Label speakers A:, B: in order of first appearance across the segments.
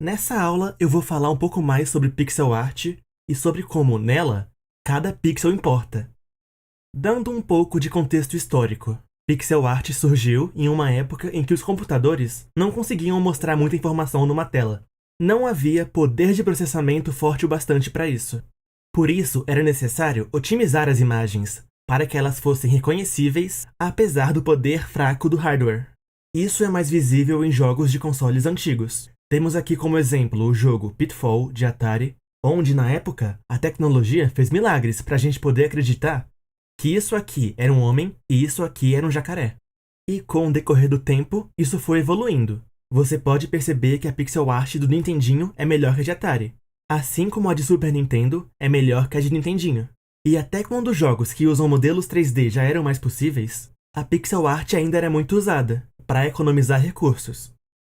A: Nessa aula eu vou falar um pouco mais sobre pixel art e sobre como, nela, cada pixel importa. Dando um pouco de contexto histórico, pixel art surgiu em uma época em que os computadores não conseguiam mostrar muita informação numa tela. Não havia poder de processamento forte o bastante para isso. Por isso, era necessário otimizar as imagens, para que elas fossem reconhecíveis, apesar do poder fraco do hardware. Isso é mais visível em jogos de consoles antigos. Temos aqui como exemplo o jogo Pitfall, de Atari, onde na época a tecnologia fez milagres para a gente poder acreditar que isso aqui era um homem e isso aqui era um jacaré. E com o decorrer do tempo, isso foi evoluindo. Você pode perceber que a pixel art do Nintendinho é melhor que a de Atari, assim como a de Super Nintendo é melhor que a de Nintendinho. E até quando jogos que usam modelos 3D já eram mais possíveis, a pixel art ainda era muito usada, para economizar recursos.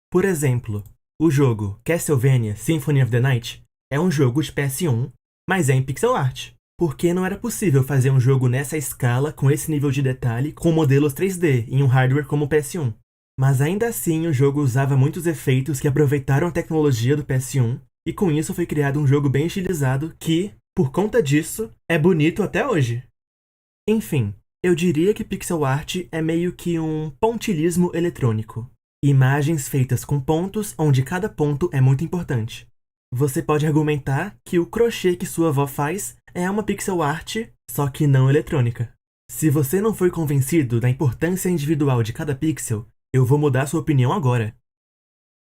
A: Por exemplo, o jogo Castlevania Symphony of the Night é um jogo de PS1, mas é em pixel art, porque não era possível fazer um jogo nessa escala com esse nível de detalhe com modelos 3D em um hardware como o PS1. Mas ainda assim o jogo usava muitos efeitos que aproveitaram a tecnologia do PS1, e com isso foi criado um jogo bem estilizado que, por conta disso, é bonito até hoje. Enfim, eu diria que pixel art é meio que um pontilhismo eletrônico. Imagens feitas com pontos onde cada ponto é muito importante. Você pode argumentar que o crochê que sua avó faz é uma pixel art, só que não eletrônica. Se você não foi convencido da importância individual de cada pixel, eu vou mudar sua opinião agora.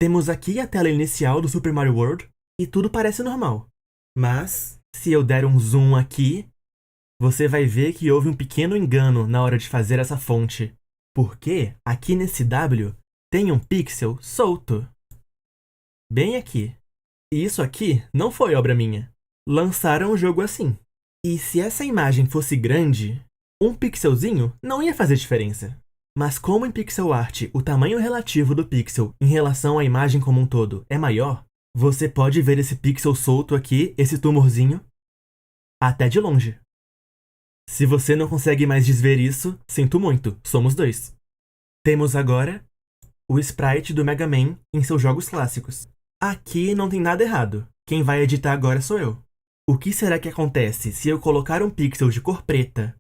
A: Temos aqui a tela inicial do Super Mario World e tudo parece normal. Mas, se eu der um zoom aqui, você vai ver que houve um pequeno engano na hora de fazer essa fonte. Porque aqui nesse W tem um pixel solto. Bem aqui. E isso aqui não foi obra minha. Lançaram o jogo assim. E se essa imagem fosse grande, um pixelzinho não ia fazer diferença. Mas como em pixel art o tamanho relativo do pixel em relação à imagem como um todo é maior, você pode ver esse pixel solto aqui, esse tumorzinho, até de longe. Se você não consegue mais desver isso, sinto muito, somos dois. Temos agora o sprite do Mega Man em seus jogos clássicos. Aqui não tem nada errado. Quem vai editar agora sou eu. O que será que acontece se eu colocar um pixel de cor preta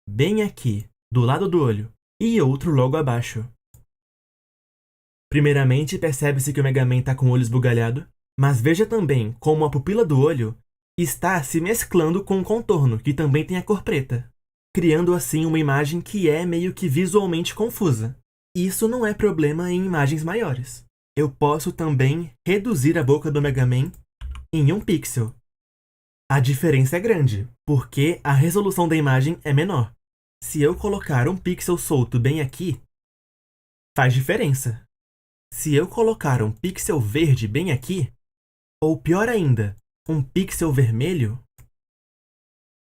A: bem aqui, do lado do olho, e outro logo abaixo? Primeiramente, percebe-se que o Mega Man está com o olho esbugalhado, mas veja também como a pupila do olho está se mesclando com o contorno, que também tem a cor preta, criando assim uma imagem que é meio que visualmente confusa. Isso não é problema em imagens maiores. Eu posso também reduzir a boca do Mega Man em 1 pixel. A diferença é grande, porque a resolução da imagem é menor. Se eu colocar um pixel solto bem aqui, faz diferença. Se eu colocar um pixel verde bem aqui, ou pior ainda, um pixel vermelho,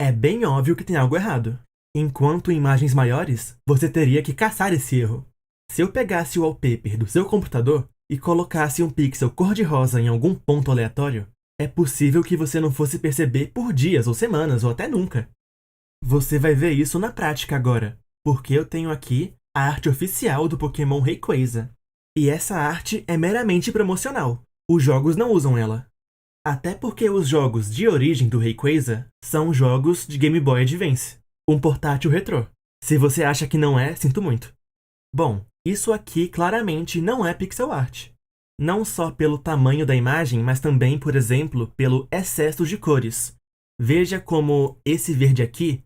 A: é bem óbvio que tem algo errado. Enquanto em imagens maiores, você teria que caçar esse erro. Se eu pegasse o wallpaper do seu computador e colocasse um pixel cor-de-rosa em algum ponto aleatório, é possível que você não fosse perceber por dias ou semanas ou até nunca. Você vai ver isso na prática agora, porque eu tenho aqui a arte oficial do Pokémon Rayquaza. E essa arte é meramente promocional. Os jogos não usam ela. Até porque os jogos de origem do Rayquaza são jogos de Game Boy Advance, um portátil retrô. Se você acha que não é, sinto muito. Bom, isso aqui claramente não é pixel art. Não só pelo tamanho da imagem, mas também, por exemplo, pelo excesso de cores. Veja como esse verde aqui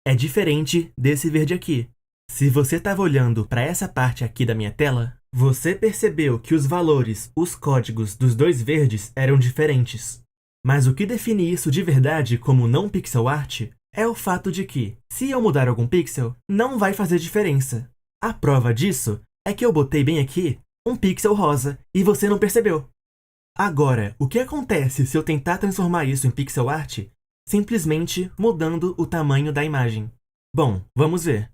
A: é diferente desse verde aqui. Se você estava olhando para essa parte aqui da minha tela, você percebeu que os valores, os códigos dos dois verdes eram diferentes. Mas o que define isso de verdade como não pixel art é o fato de que, se eu mudar algum pixel, não vai fazer diferença. A prova disso é que eu botei bem aqui um pixel rosa e você não percebeu. Agora, o que acontece se eu tentar transformar isso em pixel art simplesmente mudando o tamanho da imagem? Bom, vamos ver.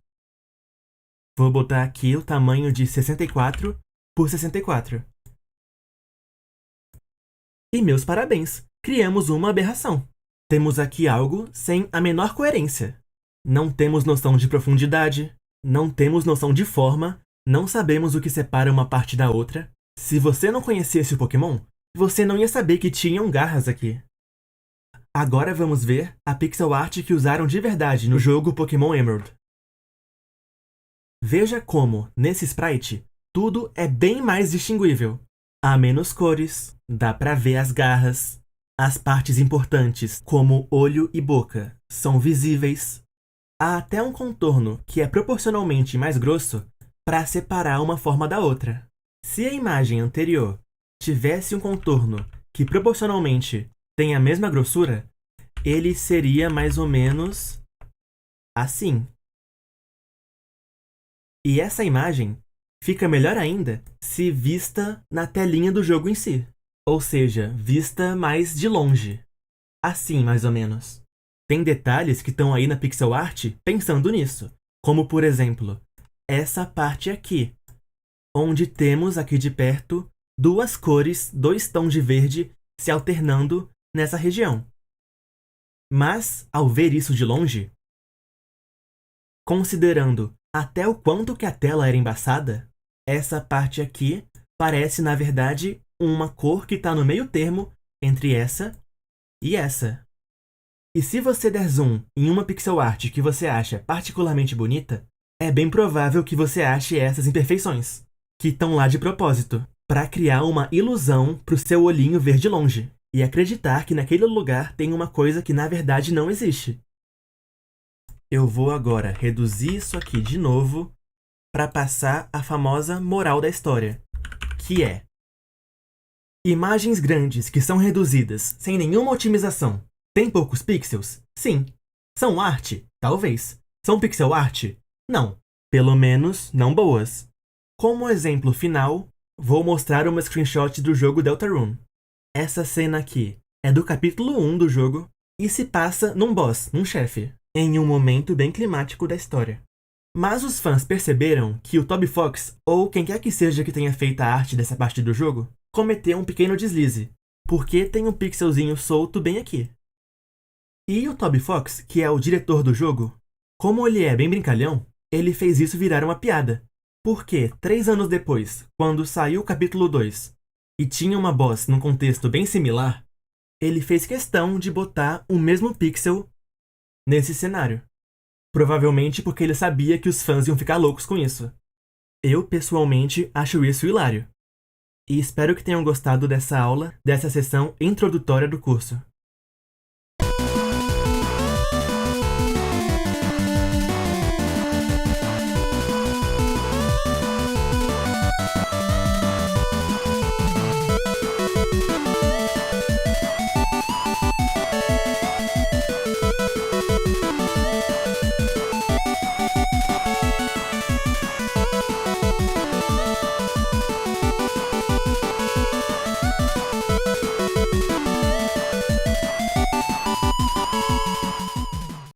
A: Vou botar aqui o tamanho de 64 por 64. E meus parabéns, criamos uma aberração. Temos aqui algo sem a menor coerência. Não temos noção de profundidade, não temos noção de forma, não sabemos o que separa uma parte da outra. Se você não conhecesse o Pokémon, você não ia saber que tinham garras aqui. Agora vamos ver a pixel art que usaram de verdade no jogo Pokémon Emerald. Veja como, nesse sprite, tudo é bem mais distinguível. Há menos cores, dá pra ver as garras, as partes importantes, como olho e boca, são visíveis. Há até um contorno que é proporcionalmente mais grosso para separar uma forma da outra. Se a imagem anterior tivesse um contorno que proporcionalmente tem a mesma grossura, ele seria mais ou menos assim. E essa imagem fica melhor ainda se vista na telinha do jogo em si, ou seja, vista mais de longe. Assim, mais ou menos. Tem detalhes que estão aí na pixel art pensando nisso, como por exemplo, essa parte aqui, onde temos aqui de perto duas cores, dois tons de verde se alternando nessa região. Mas, ao ver isso de longe, considerando até o quanto que a tela era embaçada, essa parte aqui parece, na verdade, uma cor que está no meio termo entre essa e essa. E se você der zoom em uma pixel art que você acha particularmente bonita, é bem provável que você ache essas imperfeições, que estão lá de propósito, para criar uma ilusão para o seu olhinho ver de longe, e acreditar que naquele lugar tem uma coisa que na verdade não existe. Eu vou agora reduzir isso aqui de novo para passar a famosa moral da história, que é: imagens grandes que são reduzidas sem nenhuma otimização têm poucos pixels? Sim. São arte? Talvez. São pixel art? Não. Pelo menos não boas. Como exemplo final, vou mostrar uma screenshot do jogo Deltarune. Essa cena aqui é do capítulo 1 do jogo e se passa num boss, num chefe, em um momento bem climático da história. Mas os fãs perceberam que o Toby Fox, ou quem quer que seja que tenha feito a arte dessa parte do jogo, cometeu um pequeno deslize, porque tem um pixelzinho solto bem aqui. E o Toby Fox, que é o diretor do jogo, como ele é bem brincalhão, ele fez isso virar uma piada. Porque, 3 anos depois, quando saiu o capítulo 2, e tinha uma boss num contexto bem similar, ele fez questão de botar o mesmo pixel nesse cenário. Provavelmente porque ele sabia que os fãs iam ficar loucos com isso. Eu, pessoalmente, acho isso hilário. E espero que tenham gostado dessa aula, dessa sessão introdutória do curso.